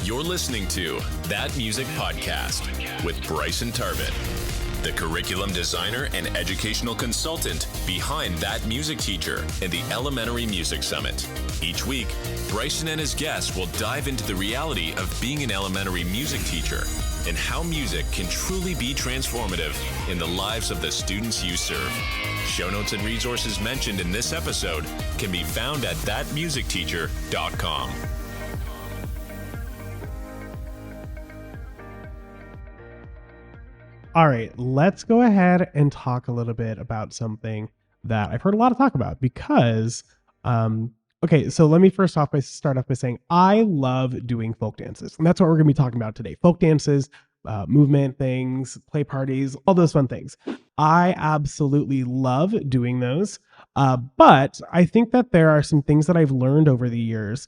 You're listening to That Music Podcast with Bryson Tarvin, the curriculum designer and educational consultant behind That Music Teacher and the Elementary Music Summit. Each week, Bryson and his guests will dive into the reality of being an elementary music teacher and how music can truly be transformative in the lives of the students you serve. Show notes and resources mentioned in this episode can be found at thatmusicteacher.com. All right, let's go ahead and talk a little bit about something that I've heard a lot of talk about because, okay, so let me start off by saying I love doing folk dances. And that's what we're going to be talking about today. Folk dances, movement things, play parties, all those fun things. I absolutely love doing those. But I think that there are some things that I've learned over the years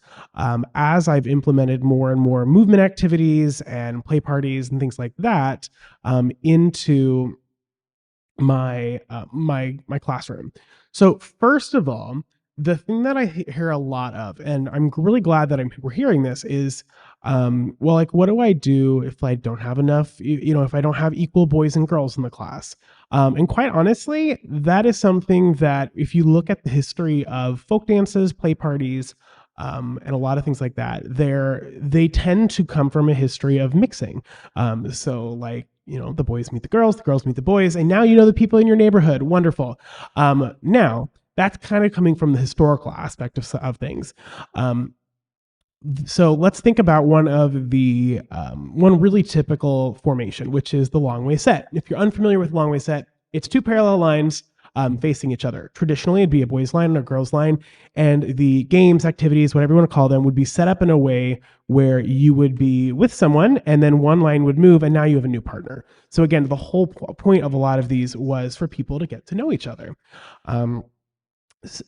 as I've implemented more and more movement activities and play parties and things like that into my classroom. So first of all, the thing that I hear a lot of, and I'm really glad that we're hearing this, is, well, like, what do I do if I don't have enough, if I don't have equal boys and girls in the class? And quite honestly, that is something that if you look at the history of folk dances, play parties, and a lot of things like that, they tend to come from a history of mixing. So like, the boys meet the girls meet the boys, and now the people in your neighborhood. Wonderful. Now, that's kind of coming from the historical aspect of things. So let's think about one really typical formation, which is the long way set. If you're unfamiliar with long way set, it's two parallel lines facing each other. Traditionally, it'd be a boys line and a girls line, and the games, activities, whatever you want to call them, would be set up in a way where you would be with someone, and then one line would move, and now you have a new partner. So again, the whole point of a lot of these was for people to get to know each other.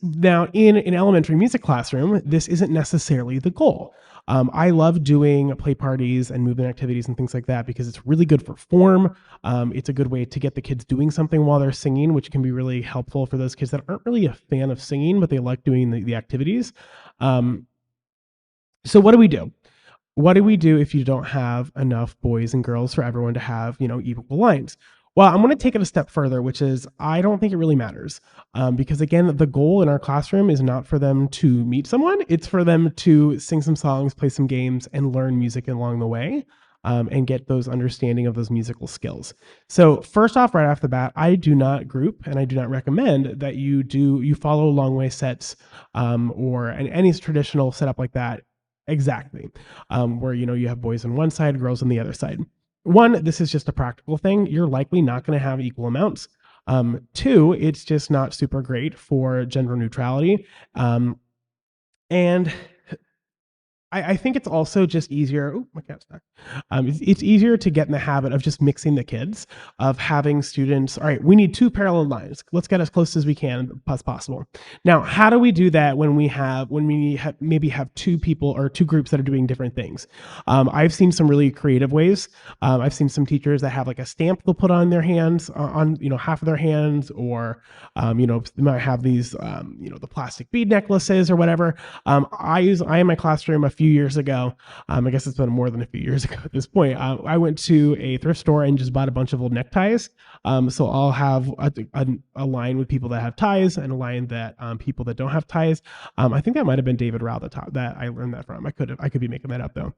Now, in an elementary music classroom, this isn't necessarily the goal. I love doing play parties and movement activities and things like that because it's really good for form. It's a good way to get the kids doing something while they're singing, which can be really helpful for those kids that aren't really a fan of singing, but they like doing the activities. So what do we do? What do we do if you don't have enough boys and girls for everyone to have, equal lines? Well, I'm going to take it a step further, which is I don't think it really matters because, again, the goal in our classroom is not for them to meet someone. It's for them to sing some songs, play some games, and learn music along the way and get those understanding of those musical skills. So first off, right off the bat, I do not group and I do not recommend that you follow long way sets or any traditional setup like that exactly, where, you have boys on one side, girls on the other side. One, this is just a practical thing. You're likely not going to have equal amounts. Two, it's just not super great for gender neutrality. And I think it's also just easier. Oh, my cat's back. It's easier to get in the habit of just mixing the kids, of having students. All right, we need two parallel lines. Let's get as close as we can as possible. Now, how do we do that when we maybe have two people or two groups that are doing different things? I've seen some really creative ways. I've seen some teachers that have like a stamp they'll put on their hands, on half of their hands, or they might have these the plastic bead necklaces or whatever. I in my classroom a few years ago, I guess it's been more than a few years ago at this point, I went to a thrift store and just bought a bunch of old neckties. So I'll have a line with people that have ties and a line that people that don't have ties. I think that might have been David Rao that I learned that from. I could be making that up though.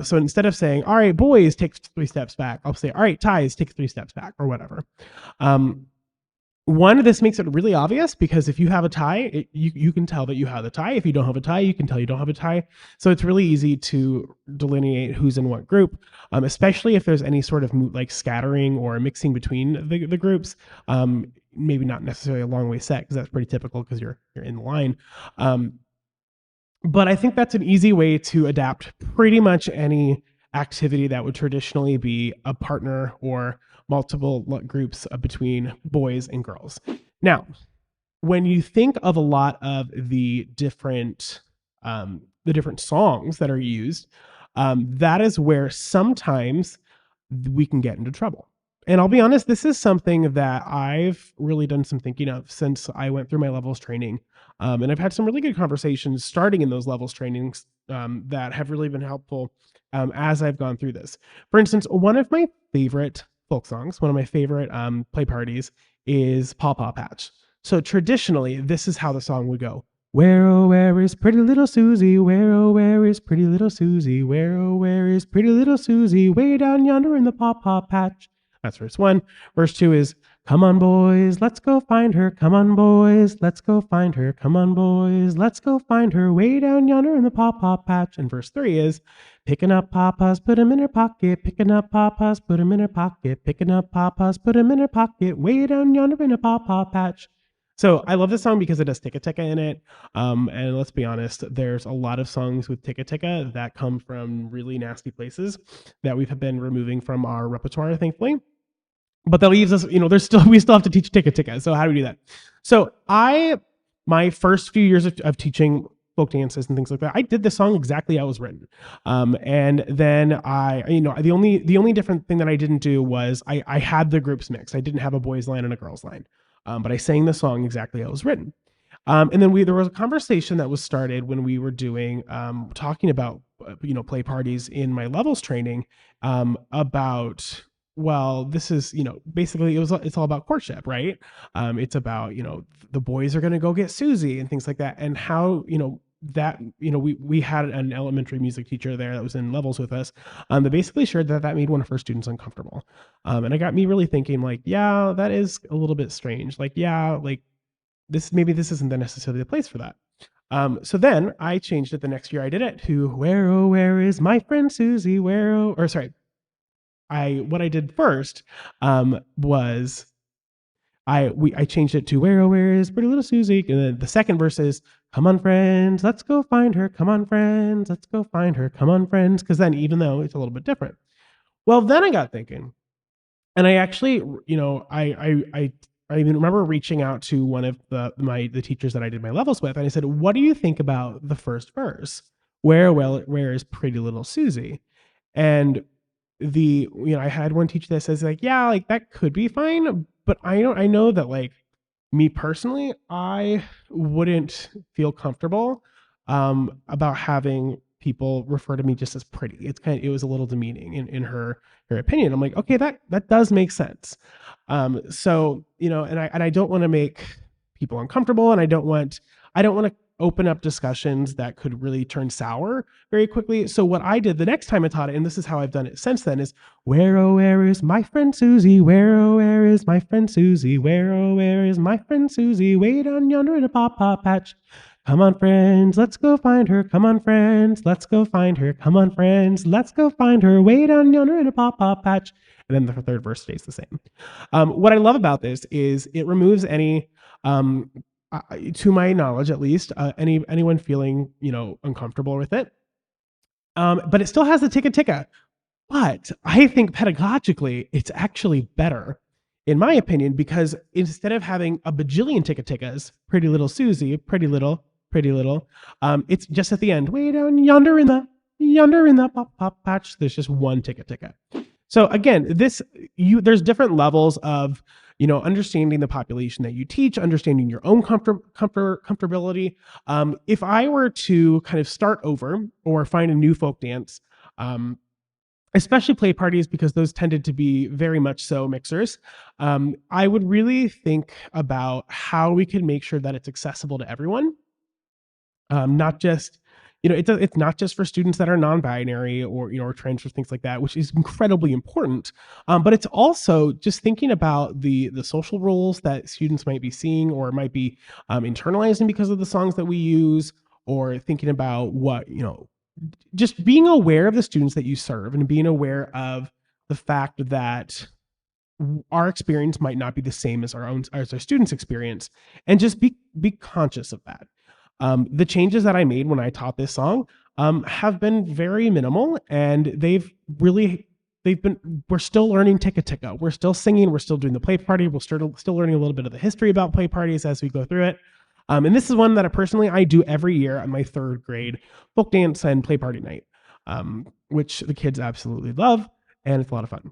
So instead of saying, all right, boys, take 3 steps back, I'll say, all right, ties, take 3 steps back, or whatever. One, this makes it really obvious because if you have a tie, you can tell that you have a tie. If you don't have a tie, you can tell you don't have a tie. So it's really easy to delineate who's in what group, especially if there's any sort of like scattering or mixing between the groups. Maybe not necessarily a long way set because that's pretty typical because you're in the line. But I think that's an easy way to adapt pretty much any activity that would traditionally be a partner or multiple groups between boys and girls. Now, when you think of a lot of the different songs that are used, that is where sometimes we can get into trouble. And I'll be honest, this is something that I've really done some thinking of since I went through my levels training. And I've had some really good conversations starting in those levels trainings that have really been helpful as I've gone through this. For instance, one of my favorite folk songs, one of my favorite play parties is Paw Paw Patch. So traditionally, this is how the song would go. Where, oh, where is pretty little Susie? Where, oh, where is pretty little Susie? Where, oh, where is pretty little Susie? Way down yonder in the Paw Paw Patch. That's verse 1. Verse 2 is, come on, boys, let's go find her. Come on, boys, let's go find her. Come on, boys, let's go find her. Way down yonder in the Paw Paw Patch. And verse 3 is, picking up papas, put 'em in her pocket. Picking up papas, put 'em in her pocket. Picking up papas, put 'em in her pocket. Way down yonder in a Paw Paw Patch. So I love this song because it has Ticka Ticka in it. And let's be honest, there's a lot of songs with Ticka Ticka that come from really nasty places that we've been removing from our repertoire, thankfully. But that leaves us, we still have to teach Ticka Ticka. So how do we do that? So my first few years of teaching folk dances and things like that, I did the song exactly how it was written. And then the only different thing that I didn't do was I had the groups mixed. I didn't have a boys line and a girls line. But I sang the song exactly how it was written. And then there was a conversation that was started when we were doing, talking about, play parties in my levels training, about, well, this is, basically it's all about courtship, right? It's about, the boys are going to go get Susie and things like that. And how, that, we had an elementary music teacher there that was in levels with us, that basically shared that made one of her students uncomfortable. And it got me really thinking, like, yeah, that is a little bit strange. Like, yeah, like this isn't necessarily the place for that. So then I changed it the next year I did it to where, oh, where is my friend Susie? Where, oh, or sorry. What I did first was I changed it to where, oh, where is pretty little Susie? And then the second verse is, come on, friends, let's go find her. Come on, friends, let's go find her. Come on, friends. Because then, even though it's a little bit different. Well, then I got thinking, and I actually, I even remember reaching out to one of the teachers that I did my levels with, and I said, what do you think about the first verse? Where is pretty little Susie? And I had one teacher that says, like, yeah, like that could be fine, but I know that, like, me personally, I wouldn't feel comfortable about having people refer to me just as pretty. It was a little demeaning in her opinion. I'm like, okay, that does make sense. So, and I don't want to make people uncomfortable, and I don't want to open up discussions that could really turn sour very quickly. So what I did the next time I taught it, and this is how I've done it since then, is where, oh, where is my friend Susie? Where, oh, where is my friend Susie? Where, oh, where is my friend Susie? Way down yonder in a Paw Paw Patch. Come on, friends, let's go find her. Come on, friends, let's go find her. Come on, friends, let's go find her. Way down yonder in a Paw Paw Patch. And then the third verse stays the same. What I love about this is it removes any, to my knowledge at least, anyone feeling, uncomfortable with it. But it still has the Ticka Ticka. But I think pedagogically, it's actually better, in my opinion, because instead of having a bajillion Ticka Tickas, pretty little Susie, pretty little, it's just at the end, way down yonder in the Pop Pop Patch, there's just one Ticka Ticka. So again, there's different levels of, understanding the population that you teach, understanding your own comfortability. If I were to kind of start over or find a new folk dance, especially play parties, because those tended to be very much so mixers, I would really think about how we can make sure that it's accessible to everyone. Not just, it's not just for students that are non-binary or trans or things like that, which is incredibly important. But it's also just thinking about the social roles that students might be seeing or might be internalizing because of the songs that we use, or thinking about what, just being aware of the students that you serve and being aware of the fact that our experience might not be the same as our students' experience, and just be conscious of that. The changes that I made when I taught this song have been very minimal, and we're still learning Ticka Ticka. We're still singing. We're still doing the play party. We're still learning a little bit of the history about play parties as we go through it. And this is one that I do every year on my third grade folk dance and play party night, which the kids absolutely love, and it's a lot of fun.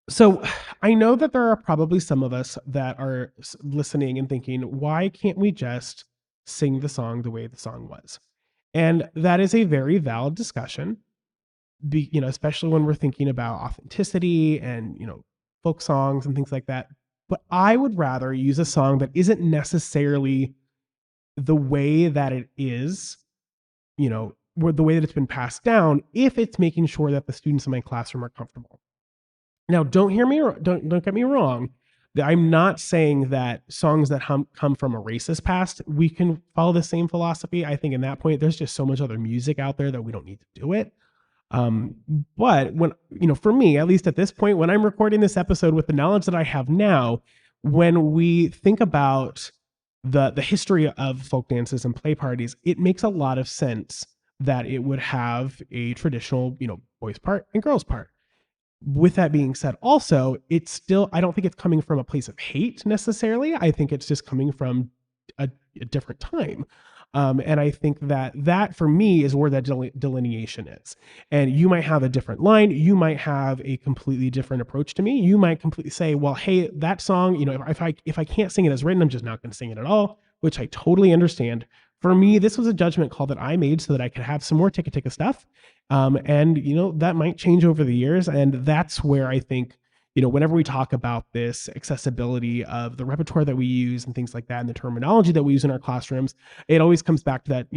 So I know that there are probably some of us that are listening and thinking, why can't we just sing the song the way the song was. And that is a very valid discussion, especially when we're thinking about authenticity and, folk songs and things like that. But I would rather use a song that isn't necessarily the way that it is, or the way that it's been passed down, if it's making sure that the students in my classroom are comfortable. Now, don't get me wrong. I'm not saying that songs that come from a racist past, we can follow the same philosophy. I think in that point, there's just so much other music out there that we don't need to do it. But when, for me, at least at this point, when I'm recording this episode with the knowledge that I have now, when we think about the history of folk dances and play parties, it makes a lot of sense that it would have a traditional, boys part and girls part. With that being said, also, I don't think it's coming from a place of hate necessarily. I think it's just coming from a different time. And I think that for me is where that delineation is. And you might have a different line. You might have a completely different approach to me. You might completely say, well, hey, that song, if I can't sing it as written, I'm just not going to sing it at all, which I totally understand. For me, this was a judgment call that I made so that I could have some more ticka stuff. And that might change over the years. And that's where I think, whenever we talk about this accessibility of the repertoire that we use and things like that, and the terminology that we use in our classrooms, it always comes back to that,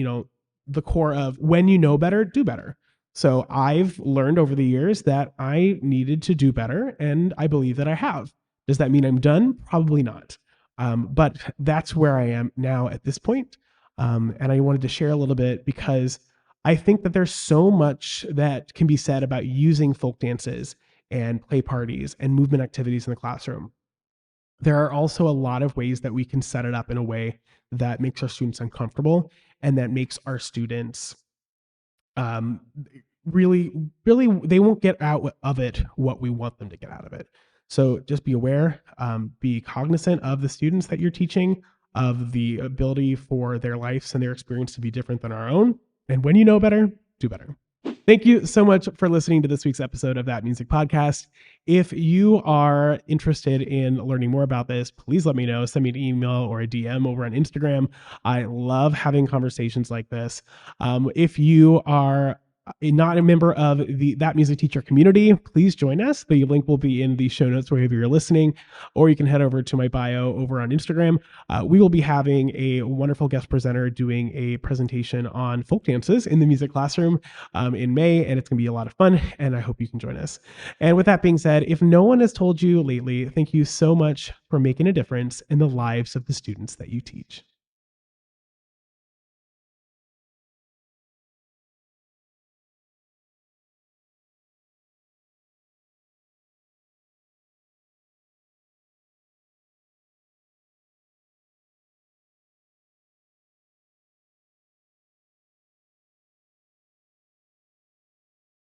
the core of when you know better, do better. So I've learned over the years that I needed to do better, and I believe that I have. Does that mean I'm done? Probably not. But that's where I am now at this point. And I wanted to share a little bit because I think that there's so much that can be said about using folk dances and play parties and movement activities in the classroom. There are also a lot of ways that we can set it up in a way that makes our students uncomfortable and that makes our students really, they won't get out of it what we want them to get out of it. So just be aware, be cognizant of the students that you're teaching, of the ability for their lives and their experience to be different than our own. And when you know better, do better. Thank you so much for listening to this week's episode of That Music Podcast. If you are interested in learning more about this, please let me know. Send me an email or a DM over on Instagram. I love having conversations like this. If you are not a member of the That Music Teacher community, please join us. The link will be in the show notes wherever you're listening, or you can head over to my bio over on Instagram. We will be having a wonderful guest presenter doing a presentation on folk dances in the music classroom in May, and it's going to be a lot of fun, and I hope you can join us. And with that being said, if no one has told you lately, thank you so much for making a difference in the lives of the students that you teach.